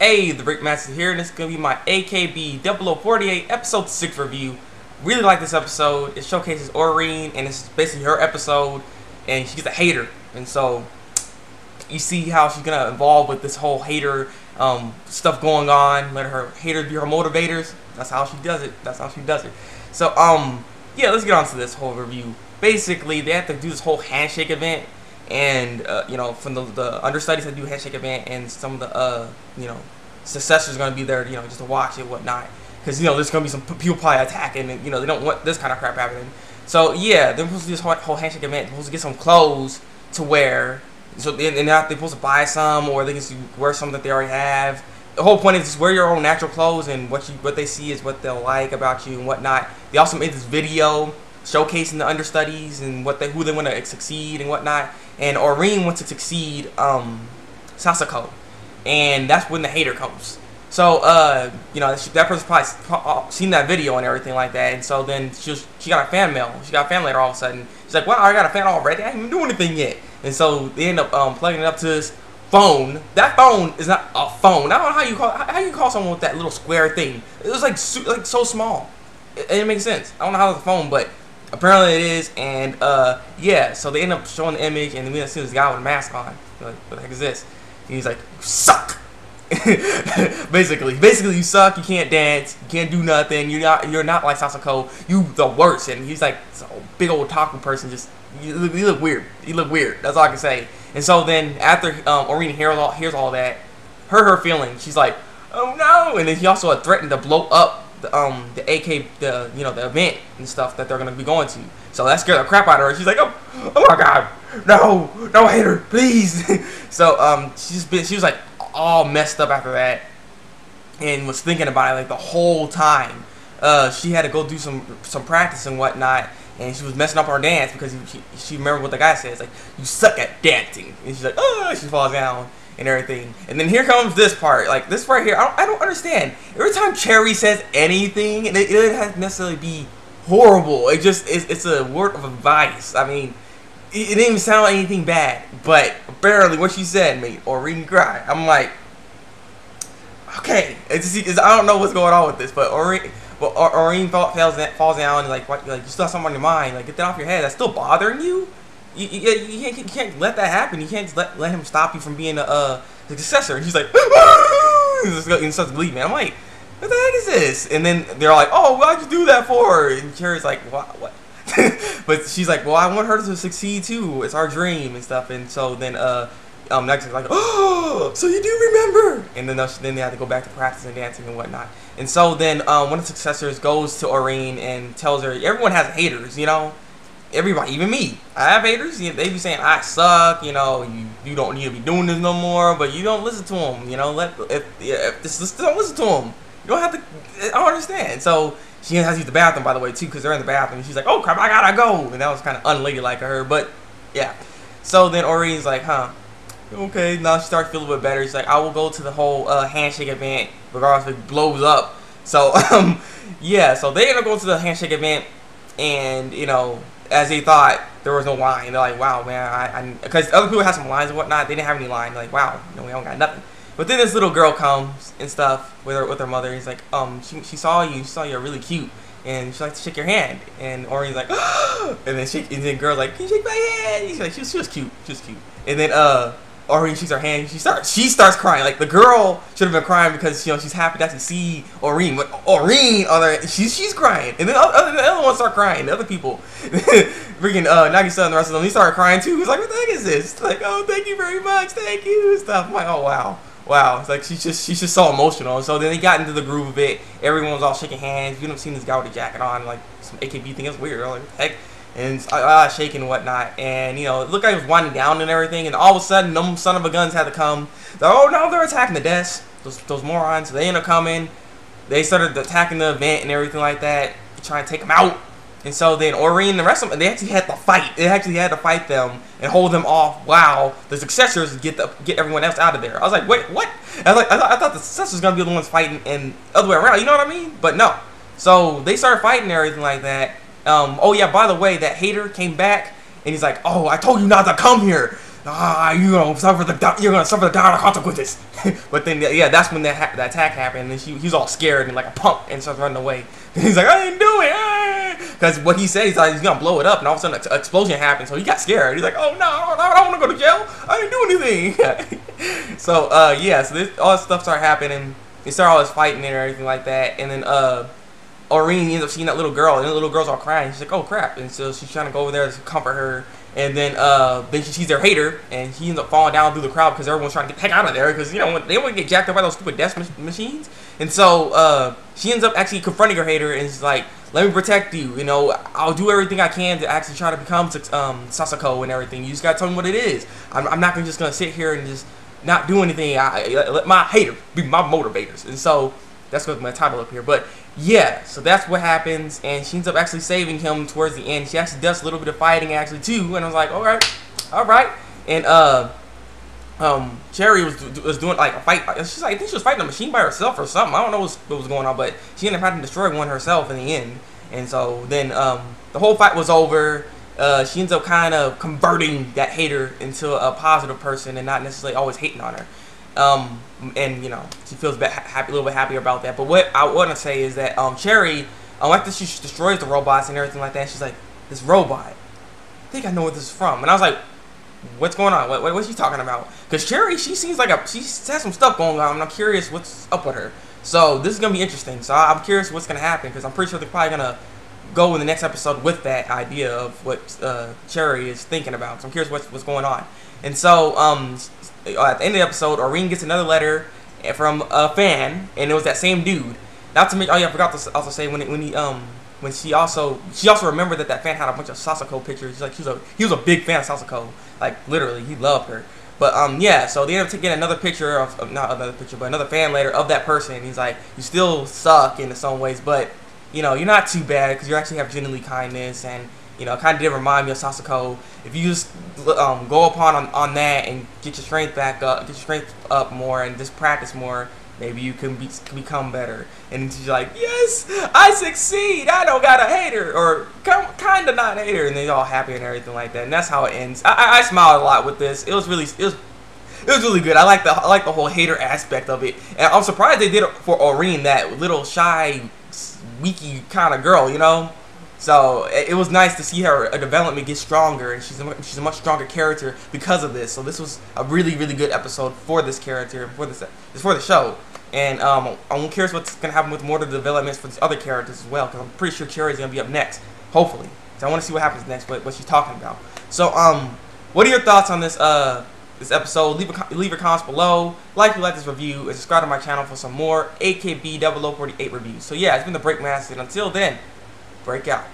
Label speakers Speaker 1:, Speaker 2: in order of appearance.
Speaker 1: Hey, Thabreakmasta here, and this is going to be my AKB0048 episode 6 review. Really like this episode. It showcases Orine, and it's basically her episode, and she's a hater. And so, you see how she's going to evolve with this whole hater stuff going on. Let her haters be her motivators. That's how she does it. That's how she does it. So, yeah, let's get on to this whole review. Basically, they have to do this whole handshake event. And, you know, from the understudies that do handshake event, and some of the, you know, successors are going to be there, you know, just to watch it and whatnot. Because, you know, there's going to be some people probably attacking, and, you know, they don't want this kind of crap happening. So, yeah, they're supposed to do this whole handshake event. They're supposed to get some clothes to wear. So, and they're supposed to buy some, or they can wear some that they already have. The whole point is just wear your own natural clothes, and what they see is what they'll like about you and whatnot. They also made this video showcasing the understudies and who they want to succeed and whatnot. And Orine wants to succeed Sasako, and that's when the hater comes. So you know, that person's probably seen that video and everything like that. And so then she got a fan mail. She got a fan letter all of a sudden. She's like, "Wow, I got a fan already. I didn't even do anything yet." And so they end up plugging it up to this phone. That phone is not a phone. I don't know how you call someone with that little square thing. It was like so small. It didn't make sense. I don't know how it's a phone, but apparently it is. And yeah, so they end up showing the image, and we see this guy with a mask on. Like, what the heck is this? And he's like, "You suck." basically you suck. You can't dance. You can't do nothing. You're not like Sasako. You the worst. And he's like a big old otaku person. Just you look weird. You look weird. That's all I can say. And so then after Orine hears all that, her feeling, she's like, "Oh no!" And then he also threatened to blow up the event and stuff that they're gonna be going to. So that scared the crap out of her. She's like, oh my god, no hater, please." So she was like all messed up after that, and was thinking about it like the whole time. She had to go do some practice and whatnot, and she was messing up her dance because she remembered what the guy says, like, "You suck at dancing." And she's like, oh, she falls down and everything. And then here comes this part. Like, this right here, I don't understand. Every time Cherry says anything, it doesn't have to necessarily be horrible. It's a word of advice. I mean, it didn't even sound like anything bad, but apparently what she said made Orine cry. I'm like, okay, I don't know what's going on with this, but Orine falls down and like you still have something on your mind. Like, get that off your head. That's still bothering you. You can't let that happen. You can't just let him stop you from being the successor. And she's like, and starts bleeding. I'm like, what the heck is this? And then they're like, oh, why'd you do that for? And Cherry's like, what? But she's like, well, I want her to succeed too. It's our dream and stuff. And so then next is like, oh, so you do remember? And then they have to go back to practice and dancing and whatnot. And so then one of the successors goes to Orine and tells her, everyone has haters, you know. Everybody, even me, I have haters. They be saying I suck, you know. You don't need to be doing this no more, but you don't listen to them, you know. Don't listen to them. You don't have to. I don't understand. So she has to use the bathroom, by the way, too, because they're in the bathroom. She's like, oh crap, I gotta go, and that was kind of unladylike of her, but yeah. So then Orine's like, huh, okay. Now she starts feeling a bit better. She's like, I will go to the whole handshake event, regardless if it blows up. So yeah. So they end up going to the handshake event, and you know, as they thought, there was no line. They're like, wow, man, because other people have some lines and whatnot. They didn't have any line. They're like, wow, you know, we don't got nothing. But then this little girl comes and stuff with her mother. He's like, she saw you. She saw you're really cute, and she likes to shake your hand. And Orine's like, and then girl's like, can you shake my hand? She's like, she was cute. She was cute. And then Orine shakes her hand. She starts crying. Like, the girl should have been crying because, you know, she's happy to actually see Orine. But Orine, she's crying. And then the other ones start crying. The other people, freaking Nagisa and the rest of them, he started crying too. He's like, what the heck is this? It's like, oh, thank you very much, thank you, and stuff. I'm like, oh wow. It's like she's just so emotional. And so then they got into the groove of it. Everyone was all shaking hands. You know, seen this guy with a jacket on, like some AKB thing. It's weird. I'm like, what the heck? And shaking and whatnot, and you know, it looked like it was winding down and everything, and all of a sudden, them son of a guns had to come. Oh no, they're attacking the desk. Those morons. So they end up coming. They started attacking the event and everything like that, trying to take them out. And so then Orine and the rest of them, they actually had to fight. They actually had to fight them and hold them off while the successors get everyone else out of there. I was like, wait, what? I thought the successors was gonna be the ones fighting, and other way around. You know what I mean? But no. So they started fighting and everything like that. Oh yeah, by the way, that hater came back and he's like, oh, I told you not to come here. you're gonna suffer the dire consequences. But then yeah, that's when that attack happened, and he's all scared and like a punk and starts running away. And he's like, I didn't do it, because what he said, he's like, he's gonna blow it up, and all of a sudden an explosion happened, so he got scared. He's like, oh no, I don't want to go to jail. I didn't do anything. So yeah, so all this stuff started happening. They start all this fighting and everything like that, and then Orine ends up seeing that little girl, and the little girl's all crying. She's like, oh crap, and so she's trying to go over there to comfort her, and then she sees their hater, and he ends up falling down through the crowd because everyone's trying to get the heck out of there, because you know they want to get jacked up by those stupid death machines. And so she ends up actually confronting her hater, and she's like, let me protect you, you know, I'll do everything I can to actually try to become Sasako and everything. You just gotta tell me what it is. I'm not just gonna sit here and just not do anything. I let my hater be my motivators. And so that's what's my title up here. But yeah, so that's what happens, and she ends up actually saving him towards the end. She actually does a little bit of fighting actually too, and I was like, all right. And Cherry was doing like a fight. She's like, I think she was fighting a machine by herself or something. I don't know what was going on, but she ended up having to destroy one herself in the end. And so then the whole fight was over. She ends up kind of converting that hater into a positive person and not necessarily always hating on her. And you know, she feels a little bit happier about that. But what I want to say is that Cherry, after she destroys the robots and everything like that, she's like, this robot, I think I know where this is from. And I was like, what's going on? What's she talking about? Because Cherry, she seems like she has some stuff going on, and I'm curious what's up with her. So this is gonna be interesting. So I'm curious what's gonna happen, because I'm pretty sure they're probably gonna go in the next episode with that idea of what Cherry is thinking about. So I'm curious what's going on. And so at the end of the episode, Orine gets another letter from a fan, and it was that same dude. Not to mention, oh yeah, I forgot to also say when she also remembered that fan had a bunch of Sasako pictures. Like he was a big fan of Sasako, like literally he loved her. But yeah, so they ended up taking another picture of not another picture, but another fan letter of that person. And he's like, you still suck in some ways, but you know, you're not too bad because you actually have genuinely kindness, and you know, kind of did remind me of Sasako. If you just go upon on that and get your strength back up, get your strength up more, and just practice more, maybe you can become better. And she's like, yes, I succeed. I don't got a hater, or kind of not a hater, and they're all happy and everything like that. And that's how it ends. I smiled a lot with this. It was really good. I like the whole hater aspect of it, and I'm surprised they did it for Orine, that little shy, weaky kind of girl, you know. So it was nice to see her development get stronger, and she's a much stronger character because of this. So this was a really good episode for this character, for the show. And I'm curious what's gonna happen with more of the developments for these other characters as well, because I'm pretty sure Cherry's gonna be up next, hopefully. So I want to see what happens next, what she's talking about. So what are your thoughts on this this episode? Leave your comments below. Like if you like this review, and subscribe to my channel for some more AKB0048 reviews. So yeah, it's been the Thabreakmasta, and until then, break out.